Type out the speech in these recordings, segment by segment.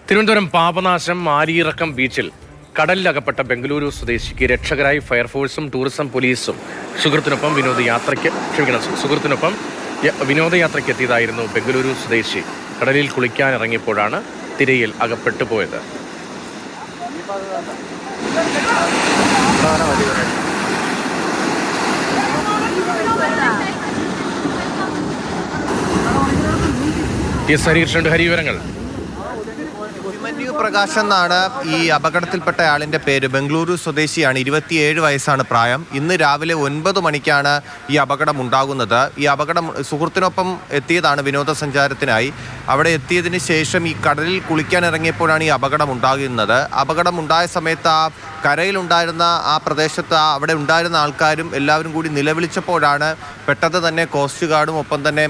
തിരുവനന്തപുരം പാപനാശം ആലിയിറക്കം ബീച്ചിൽ കടലിലകപ്പെട്ട ബംഗളൂരു സ്വദേശിക്ക് രക്ഷകരായി ഫയർഫോഴ്സും ടൂറിസം പോലീസും സുഹൃത്തിനൊപ്പം വിനോദയാത്രയ്ക്ക് എത്തിയതായിരുന്നു ബംഗളൂരു സ്വദേശി. കടലിൽ കുളിക്കാനിറങ്ങിയപ്പോഴാണ് തിരയിൽ അകപ്പെട്ടു പോയത്. ഹരിവിവരങ്ങൾ. പ്രകാശ് എന്നാണ് ഈ അപകടത്തിൽപ്പെട്ട ആളിന്റെ പേര്. ബംഗളൂരു സ്വദേശിയാണ്. 27 വയസ്സാണ് പ്രായം. ഇന്ന് രാവിലെ 9 മണിക്കാണ് ഈ അപകടം ഉണ്ടാകുന്നത്. ഈ അപകടം സുഹൃത്തിനൊപ്പം എത്തിയതാണ് വിനോദസഞ്ചാരത്തിനായി. അവിടെ എത്തിയതിന് ശേഷം ഈ കടലിൽ കുളിക്കാനിറങ്ങിയപ്പോഴാണ് ഈ അപകടം ഉണ്ടാകുന്നത്. അപകടം ഉണ്ടായ സമയത്ത് ആ കരയിലുണ്ടായിരുന്ന ആ പ്രദേശത്ത് അവിടെ ഉണ്ടായിരുന്ന ആൾക്കാരും എല്ലാവരും കൂടി നിലവിളിച്ചപ്പോഴാണ് പെട്ടെന്ന് തന്നെ കോസ്റ്റ് ഗാർഡും ഒപ്പം തന്നെ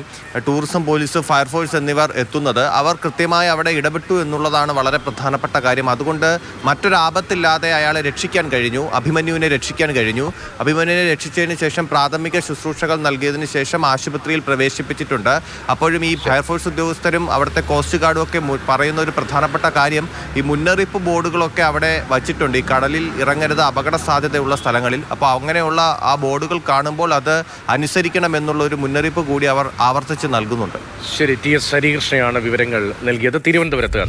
ടൂറിസം പോലീസ്, ഫയർഫോഴ്സ് എന്നിവർ എത്തുന്നത്. അവർ കൃത്യമായി അവിടെ ഇടപെട്ടു എന്നുള്ളതാണ് വളരെ പ്രധാനപ്പെട്ട കാര്യം. അതുകൊണ്ട് മറ്റൊരാപത്തില്ലാതെ അയാളെ രക്ഷിക്കാൻ കഴിഞ്ഞു. അഭിമന്യുവിനെ രക്ഷിക്കാൻ കഴിഞ്ഞു. അഭിമന്യുവിനെ രക്ഷിച്ചതിന് ശേഷം പ്രാഥമിക ശുശ്രൂഷകൾ നൽകിയതിന് ശേഷം ആശുപത്രിയിൽ പ്രവേശിപ്പിച്ചിട്ടുണ്ട്. അപ്പോഴും ഈ ഫയർഫോഴ്സ് ഉദ്യോഗസ്ഥരും അവിടുത്തെ കോസ്റ്റ് ഗാർഡും ഒക്കെ പറയുന്ന ഒരു പ്രധാനപ്പെട്ട കാര്യം, ഈ മുന്നറിയിപ്പ് ബോർഡുകളൊക്കെ അവിടെ വച്ചിട്ടുണ്ട് ഈ കടലിൽ ഇറങ്ങരുത്, അപകട സാധ്യതയുള്ള സ്ഥലങ്ങളിൽ. അപ്പോൾ അങ്ങനെയുള്ള ആ ബോർഡുകൾ കാണുമ്പോൾ അത് അനുസരിക്കണമെന്നുള്ള ഒരു മുന്നറിയിപ്പ് കൂടി അവർ ആവർത്തിച്ച് നൽകുന്നുണ്ട്. ശരി, ടി എസ് ഹരികൃഷ്ണയാണ് വിവരങ്ങൾ നൽകിയത്. തിരുവനന്തപുരത്ത്.